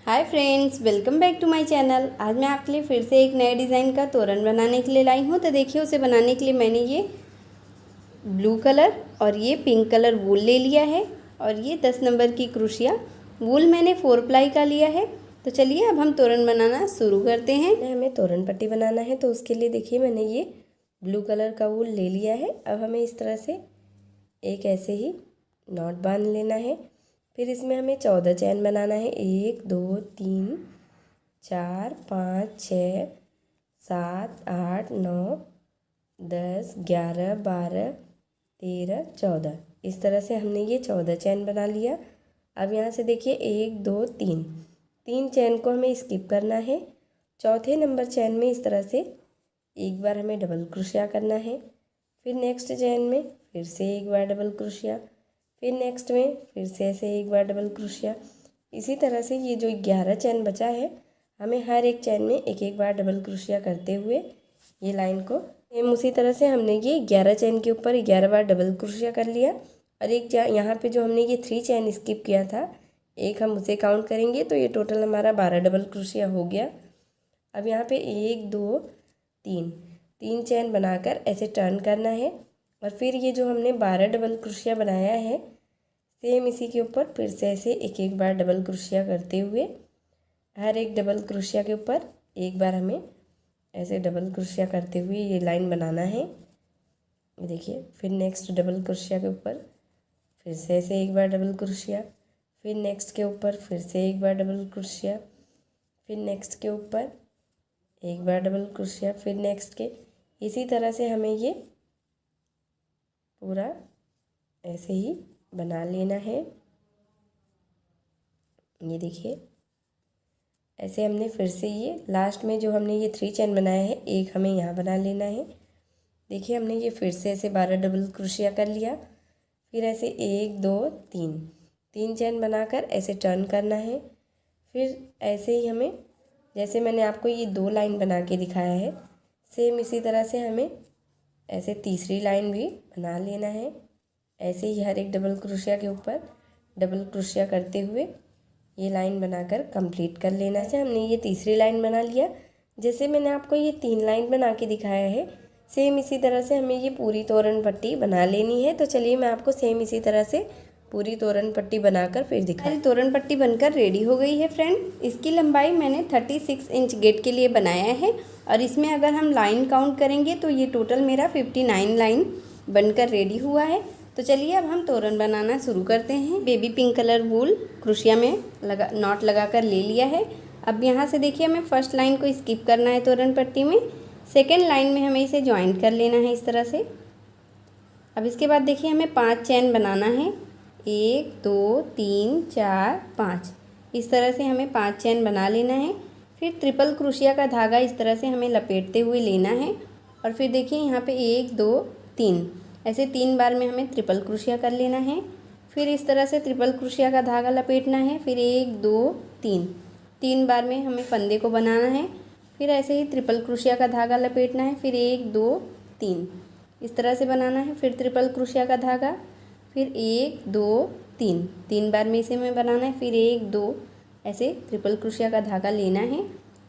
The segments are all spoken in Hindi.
Hi friends, welcome back to my channel. आज मैं आपके लिए फिर से एक नए डिज़ाइन का तोरण बनाने के लिए लाई हूँ। तो देखिए, उसे बनाने के लिए मैंने ये ब्लू कलर और ये पिंक कलर वूल ले लिया है और ये 10 नंबर की क्रोशिया वूल मैंने 4 प्लाई का लिया है। तो चलिए अब हम तोरण बनाना शुरू करते हैं। हमें तोरण पट्टी बनाना है, तो उसके लिए देखिए मैंने ये ब्लू कलर का वूल ले लिया है। अब हमें इस तरह से एक ऐसे ही नॉट बांध लेना है। फिर इसमें हमें 14 चैन बनाना है। 1 2 3 4 5 6 7 8 9 10 11 12 13 14। इस तरह से हमने ये 14 चैन बना लिया। अब यहाँ से देखिए 1 2 3 चैन को हमें स्किप करना है। चौथे नंबर चैन में इस तरह से एक बार हमें डबल क्रोशिया करना है। फिर नेक्स्ट चैन में फिर से एक बार डबल क्रोशिया, फिर नेक्स्ट में फिर से ऐसे एक बार डबल क्रोशिया। इसी तरह से ये जो 11 चैन बचा है, हमें हर एक चैन में एक एक बार डबल क्रोशिया करते हुए ये लाइन को सेम उसी तरह से हमने ये 11 चैन के ऊपर 11 बार डबल क्रोशिया कर लिया। और एक यहाँ पे जो हमने ये 3 चैन स्किप किया था, एक हम उसे काउंट करेंगे तो ये टोटल हमारा 12 डबल क्रोशिया हो गया। अब यहाँ पे 1 2 3 चैन बनाकर ऐसे टर्न करना है और फिर ये जो हमने 12 डबल क्रोशिया बनाया है, सेम इसी के ऊपर फिर से ऐसे एक एक बार डबल क्रोशिया करते हुए हर एक डबल क्रोशिया के ऊपर एक बार हमें ऐसे डबल क्रोशिया करते हुए ये लाइन बनाना है। ये देखिए, फिर नेक्स्ट डबल क्रोशिया के ऊपर फिर से ऐसे एक बार डबल क्रोशिया, फिर नेक्स्ट के ऊपर फिर से एक बार डबल क्रोशिया, फिर नेक्स्ट के ऊपर एक बार डबल क्रोशिया, फिर नेक्स्ट के। इसी तरह से हमें ये पूरा ऐसे ही बना लेना है। ये देखिए, ऐसे हमने फिर से ये लास्ट में जो हमने ये 3 चैन बनाया है, एक हमें यहाँ बना लेना है। देखिए, हमने ये फिर से ऐसे 12 डबल क्रोशिया कर लिया। फिर ऐसे 1 2 3 चैन बनाकर ऐसे टर्न करना है। फिर ऐसे ही हमें, जैसे मैंने आपको ये 2 लाइन बना के दिखाया है, सेम इसी तरह से हमें ऐसे तीसरी लाइन भी बना लेना है। ऐसे ही हर एक डबल क्रोशिया के ऊपर डबल क्रोशिया करते हुए ये लाइन बनाकर कंप्लीट कर लेना है। हमने ये तीसरी लाइन बना लिया। जैसे मैंने आपको ये 3 लाइन बना के दिखाया है, सेम इसी तरह से हमें ये पूरी तोरण पट्टी बना लेनी है। तो चलिए मैं आपको सेम इसी तरह से पूरी तोरण पट्टी बनाकर फिर दिखाई। तोरण पट्टी बनकर रेडी हो गई है फ्रेंड। इसकी लंबाई मैंने 36 इंच गेट के लिए बनाया है और इसमें अगर हम लाइन काउंट करेंगे तो ये टोटल मेरा 59 लाइन बनकर रेडी हुआ है। तो चलिए अब हम तोरण बनाना शुरू करते हैं। बेबी पिंक कलर वूल क्रोशिया में नॉट लगाकर ले लिया है। अब यहाँ से देखिए, हमें फर्स्ट लाइन को स्किप करना है तोरण पट्टी में। सेकेंड लाइन में हमें इसे ज्वाइंट कर लेना है इस तरह से। अब इसके बाद देखिए, हमें 5 चैन बनाना है। 1 2 3 4 5, इस तरह से हमें 5 चैन बना लेना है। फिर ट्रिपल क्रोशिया का धागा इस तरह से हमें लपेटते हुए लेना है और फिर देखिए यहाँ पे 1 2 3 ऐसे 3 बार में हमें ट्रिपल क्रोशिया कर लेना है। फिर इस तरह से ट्रिपल क्रोशिया का धागा लपेटना है। फिर 1 2 3 बार में हमें फंदे को बनाना है। फिर ऐसे ही ट्रिपल क्रोशिया का धागा लपेटना है। फिर 1 2 3 इस तरह से बनाना है। फिर ट्रिपल क्रोशिया का धागा, फिर 1 2 3 बार में इसे हमें बनाना है। फिर 1 2 ऐसे ट्रिपल क्रोशिया का धागा लेना है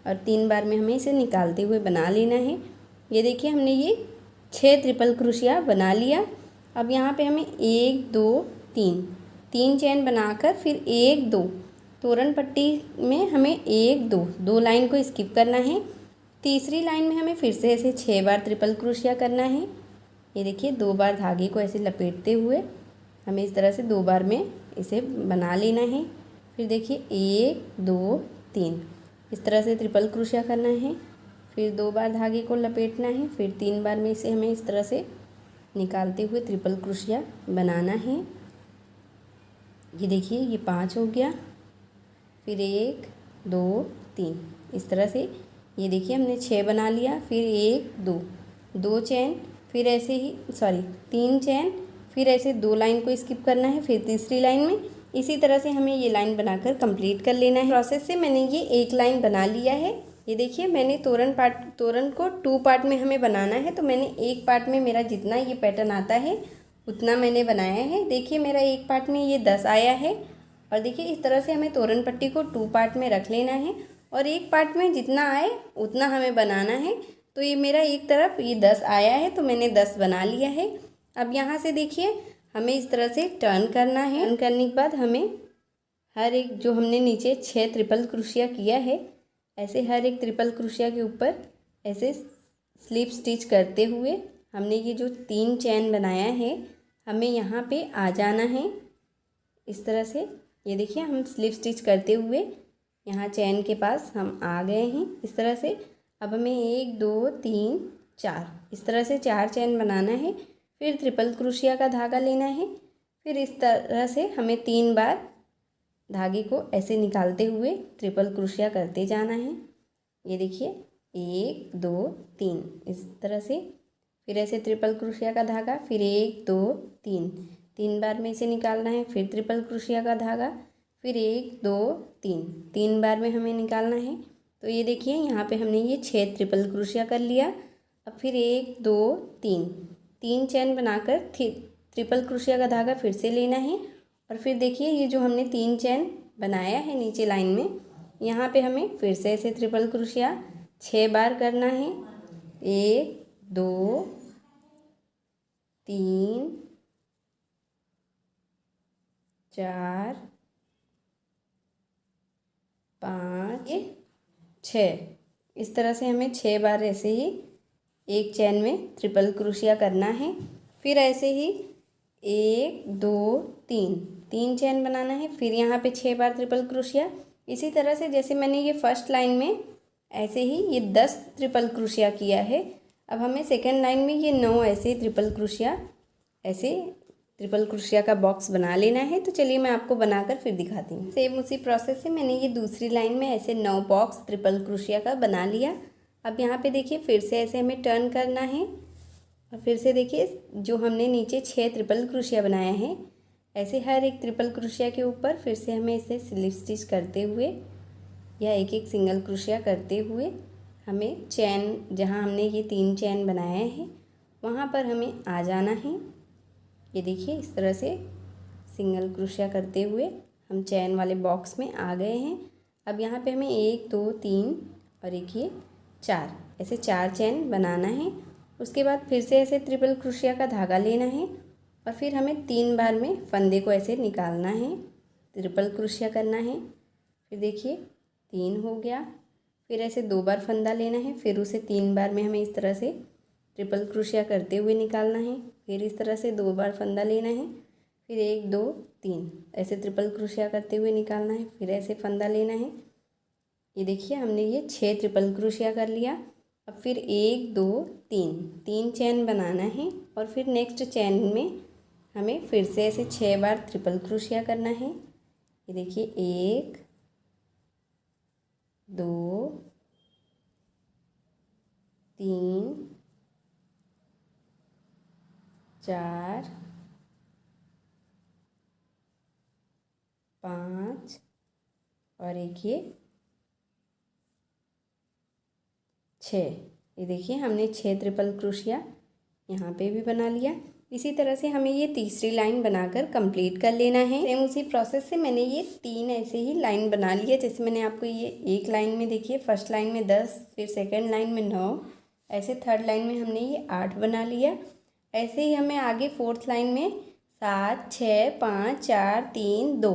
और 3 बार में हमें इसे निकालते हुए बना लेना है। ये देखिए, हमने ये 6 ट्रिपल क्रोशिया बना लिया। अब यहाँ पे हमें 1 2 3 चैन बनाकर फिर 1 2 तोरण पट्टी में हमें 1 2 लाइन को स्किप करना है। तीसरी लाइन में हमें फिर से ऐसे 6 बार ट्रिपल क्रोशिया करना है। ये देखिए, 2 बार धागे को ऐसे लपेटते हुए हमें इस तरह से 2 बार में इसे बना लेना है। फिर देखिए 1 2 3 इस तरह से ट्रिपल क्रोशिया करना है। फिर 2 बार धागे को लपेटना है। फिर 3 बार में इसे हमें इस तरह से निकालते हुए ट्रिपल क्रोशिया बनाना है। ये देखिए, ये 5 हो गया। फिर 1 2 3 इस तरह से ये देखिए हमने 6 बना लिया। फिर 1 2 चैन, फिर ऐसे ही 3 चैन, फिर ऐसे 2 लाइन को स्किप करना है। फिर तीसरी लाइन में इसी तरह से हमें ये लाइन बनाकर कंप्लीट कर लेना है। प्रोसेस से मैंने ये एक लाइन बना लिया है। ये देखिए, मैंने तोरण को 2 पार्ट में हमें बनाना है। तो मैंने एक पार्ट में मेरा जितना ये पैटर्न आता है उतना मैंने बनाया है। देखिए, मेरा एक पार्ट में ये 10 आया है और देखिए इस तरह से हमें तोरण पट्टी को 2 पार्ट में रख लेना है और एक पार्ट में जितना आए उतना हमें बनाना है। तो ये मेरा एक तरफ ये 10 आया है तो मैंने 10 बना लिया है। अब यहाँ से देखिए हमें इस तरह से टर्न करना है। टर्न करने के बाद हमें हर एक जो हमने नीचे 6 ट्रिपल क्रोशिया किया है, ऐसे हर एक ट्रिपल क्रोशिया के ऊपर ऐसे स्लिप स्टिच करते हुए हमने ये जो 3 चैन बनाया है हमें यहाँ पे आ जाना है। इस तरह से ये देखिए हम स्लिप स्टिच करते हुए यहाँ चैन के पास हम आ गए हैं इस तरह से। अब हमें 1 2 3 4 इस तरह से 4 चैन बनाना है। फिर ट्रिपल क्रोशिया का धागा लेना है। फिर इस तरह से हमें 3 बार धागे को ऐसे निकालते हुए ट्रिपल क्रोशिया करते जाना है। ये देखिए 1 2 3 इस तरह से। फिर ऐसे ट्रिपल क्रोशिया का धागा, फिर 1 2 3 बार में इसे निकालना है। फिर ट्रिपल क्रोशिया का धागा, फिर 1 2 3 बार में हमें निकालना है। तो ये देखिए यहाँ पे हमने ये 6 ट्रिपल क्रोशिया कर लिया। अब फिर 1 2 3 चैन बनाकर ट्रिपल क्रोशिया का धागा फिर से लेना है। और फिर देखिए ये जो हमने 3 चैन बनाया है नीचे लाइन में, यहाँ पे हमें फिर से ऐसे ट्रिपल क्रोशिया 6 बार करना है। 1 2 3 4 5 6 इस तरह से हमें 6 बार ऐसे ही एक चैन में ट्रिपल क्रोशिया करना है। फिर ऐसे ही 1 2 3 चैन बनाना है। फिर यहाँ पे 6 बार ट्रिपल क्रोशिया। इसी तरह से जैसे मैंने ये फर्स्ट लाइन में ऐसे ही ये 10 ट्रिपल क्रोशिया किया है, अब हमें सेकेंड लाइन में ये 9 ऐसे ट्रिपल क्रोशिया ऐसे ट्रिपल क्रोशिया का बॉक्स बना लेना है। तो चलिए मैं आपको बनाकर फिर दिखाती हूँ। सेम उसी प्रोसेस से मैंने ये दूसरी लाइन में ऐसे 9 बॉक्स ट्रिपल क्रोशिया का बना लिया। अब यहाँ पे देखिए फिर से ऐसे हमें टर्न करना है और फिर से देखिए जो हमने नीचे 6 ट्रिपल क्रोशिया बनाया है, ऐसे हर एक ट्रिपल क्रोशिया के ऊपर फिर से हमें इसे स्लिप स्टिच करते हुए या एक एक सिंगल क्रोशिया करते हुए हमें चैन जहाँ हमने ये 3 चैन बनाए हैं वहाँ पर हमें आ जाना है। ये देखिए इस तरह से सिंगल क्रोशिया करते हुए हम चैन वाले बॉक्स में आ गए हैं। अब यहाँ पे हमें 1 2 3 और एक ये 4 ऐसे 4 चैन बनाना है। उसके बाद फिर से ऐसे ट्रिपल क्रोशिया का धागा लेना है और फिर हमें 3 बार में फंदे को ऐसे निकालना है, ट्रिपल क्रोशिया करना है। फिर देखिए 3 हो गया। फिर ऐसे 2 बार फंदा लेना है, फिर उसे 3 बार में हमें इस तरह से ट्रिपल क्रोशिया करते हुए निकालना है। फिर इस तरह से 2 बार फंदा लेना है, फिर 1 2 3 ऐसे ट्रिपल क्रोशिया करते हुए निकालना है। फिर ऐसे फंदा लेना है। ये देखिए हमने ये 6 ट्रिपल क्रोशिया कर लिया। अब फिर 1 2 3 चैन बनाना है और फिर नेक्स्ट चैन में हमें फिर से ऐसे 6 बार ट्रिपल क्रोशिया करना है। ये देखिए 1 2 3 4 5 और एक ये 6। ये देखिए हमने 6 ट्रिपल क्रोशिया यहाँ पे भी बना लिया। इसी तरह से हमें ये तीसरी लाइन बनाकर कंप्लीट कर लेना है। सेम उसी प्रोसेस से मैंने ये 3 ऐसे ही लाइन बना लिया। जैसे मैंने आपको ये एक लाइन में देखिए फर्स्ट लाइन में 10, फिर सेकंड लाइन में 9, ऐसे थर्ड लाइन में हमने ये 8 बना लिया। ऐसे ही हमें आगे फोर्थ लाइन में 7 6 5 4 3 2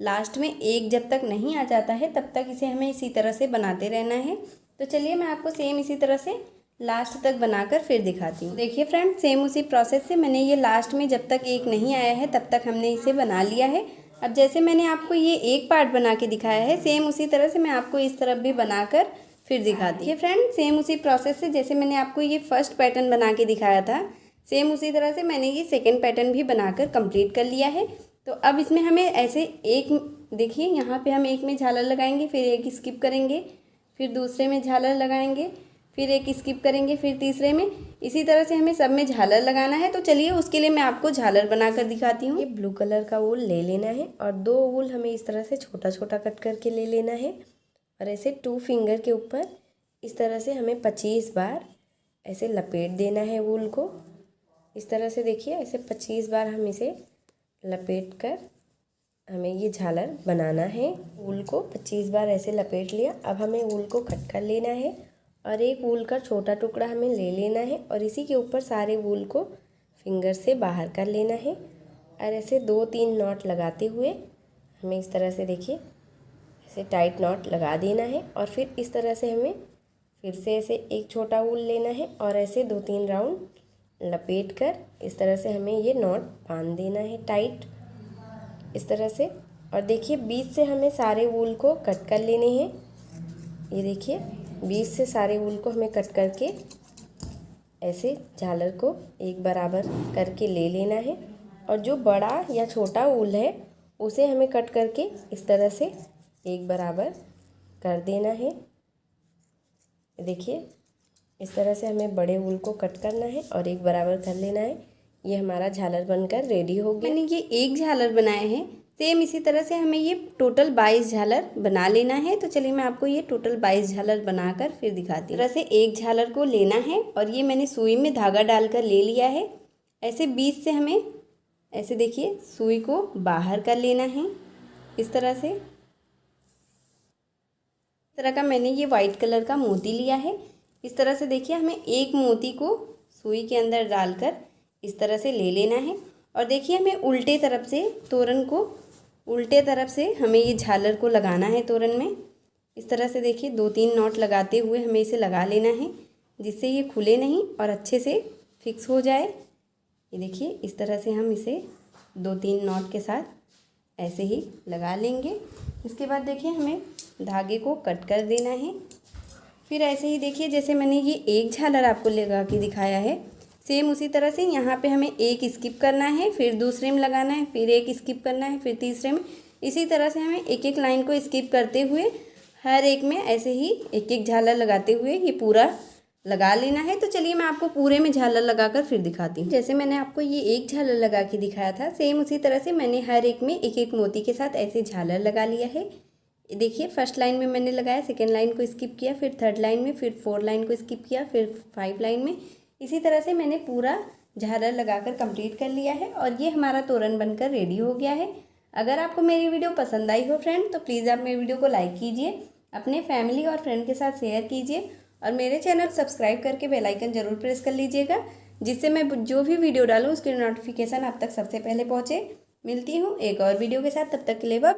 लास्ट में 1 जब तक नहीं आ जाता है तब तक इसे हमें इसी तरह से बनाते रहना है। तो चलिए मैं आपको सेम इसी तरह से लास्ट तक बनाकर फिर दिखाती हूँ। देखिए फ्रेंड सेम उसी प्रोसेस से मैंने ये लास्ट में जब तक 1 नहीं आया है तब तक हमने इसे बना लिया है। अब जैसे मैंने आपको ये एक पार्ट बना के दिखाया है, सेम उसी तरह से मैं आपको इस तरफ भी बनाकर फिर दिखाती हूँ। फ्रेंड सेम उसी प्रोसेस से जैसे मैंने आपको ये फर्स्ट पैटर्न बना के दिखाया था, सेम उसी तरह से मैंने ये सेकेंड पैटर्न भी बनाकर कंप्लीट कर लिया है। तो अब इसमें हमें ऐसे एक देखिए यहाँ पे हम एक में झालर लगाएंगे, फिर एक स्किप करेंगे, फिर दूसरे में झालर लगाएंगे, फिर एक स्किप करेंगे, फिर तीसरे में। इसी तरह से हमें सब में झालर लगाना है। तो चलिए उसके लिए मैं आपको झालर बनाकर दिखाती हूँ। ये ब्लू कलर का वूल ले लेना है और 2 वूल हमें इस तरह से छोटा छोटा कट करके ले लेना है और ऐसे 2 फिंगर के ऊपर इस तरह से हमें 25 बार ऐसे लपेट देना है वूल को। इस तरह से देखिए ऐसे 25 बार हम इसे लपेट कर हमें ये झालर बनाना है। वूल को 25 बार ऐसे लपेट लिया। अब हमें वूल को कट कर लेना है और एक वूल का छोटा टुकड़ा हमें ले लेना है और इसी के ऊपर सारे वूल को फिंगर से बाहर कर लेना है और ऐसे 2-3 नॉट लगाते हुए हमें इस तरह से देखिए ऐसे टाइट नॉट लगा देना है और फिर इस तरह से हमें फिर से ऐसे एक छोटा वूल लेना है और ऐसे 2-3 राउंड लपेट कर इस तरह से हमें ये नॉट बांध देना है टाइट इस तरह से। और देखिए बीच से हमें सारे वूल को कट कर लेने हैं। ये देखिए बीच से सारे वूल को हमें कट करके ऐसे झालर को एक बराबर करके ले लेना है और जो बड़ा या छोटा वूल है उसे हमें कट करके इस तरह से एक बराबर कर देना है। देखिए इस तरह से हमें बड़े वूल को कट करना है और एक बराबर कर लेना है। ये हमारा झालर बनकर रेडी हो गया। मैंने ये एक झालर बनाए हैं, सेम इसी तरह से हमें ये टोटल 22 झालर बना लेना है। तो चलिए मैं आपको ये टोटल 22 झालर बनाकर फिर दिखाती हूँ। इस तरह से एक झालर को लेना है और ये मैंने सुई में धागा डालकर ले लिया है। ऐसे बीच से हमें ऐसे देखिए सुई को बाहर कर लेना है इस तरह से। इस तरह का मैंने ये वाइट कलर का मोती लिया है। इस तरह से देखिए हमें एक मोती को सुई के अंदर डालकर इस तरह से ले लेना है और देखिए हमें उल्टे तरफ से तोरण को उल्टे तरफ से हमें ये झालर को लगाना है तोरण में। इस तरह से देखिए 2-3 नॉट लगाते हुए हमें इसे लगा लेना है जिससे ये खुले नहीं और अच्छे से फिक्स हो जाए। ये देखिए इस तरह से हम इसे 2-3 नॉट के साथ ऐसे ही लगा लेंगे। इसके बाद देखिए हमें धागे को कट कर देना है। फिर ऐसे ही देखिए जैसे मैंने ये एक झालर आपको लगा के दिखाया है, सेम उसी तरह से यहाँ पे हमें एक स्किप करना है, फिर दूसरे में लगाना है, फिर एक स्किप करना है, फिर तीसरे में। इसी तरह से हमें एक एक लाइन को स्किप करते हुए हर एक में ऐसे ही एक एक झालर लगाते हुए ये पूरा लगा लेना है। तो चलिए मैं आपको पूरे में झालर लगाकर फिर दिखाती हूँ। जैसे मैंने आपको ये एक झालर लगा के दिखाया था, सेम उसी तरह से मैंने हर एक में एक एक मोती के साथ ऐसे झालर लगा लिया है। देखिए फर्स्ट लाइन में मैंने लगाया, सेकेंड लाइन को स्किप किया, फिर थर्ड लाइन में, फिर 4 लाइन को स्किप किया, फिर 5 लाइन में। इसी तरह से मैंने पूरा झालर लगाकर कंप्लीट कर लिया है और ये हमारा तोरण बनकर रेडी हो गया है। अगर आपको मेरी वीडियो पसंद आई हो फ्रेंड तो प्लीज़ आप मेरी वीडियो को लाइक कीजिए, अपने फैमिली और फ्रेंड के साथ शेयर कीजिए और मेरे चैनल सब्सक्राइब करके बेल आइकन ज़रूर प्रेस कर लीजिएगा जिससे मैं जो भी वीडियो डालूँ उसकी नोटिफिकेशन आप तक सबसे पहले पहुँचे। मिलती हूँ एक और वीडियो के साथ, तब तक के लिए बाय।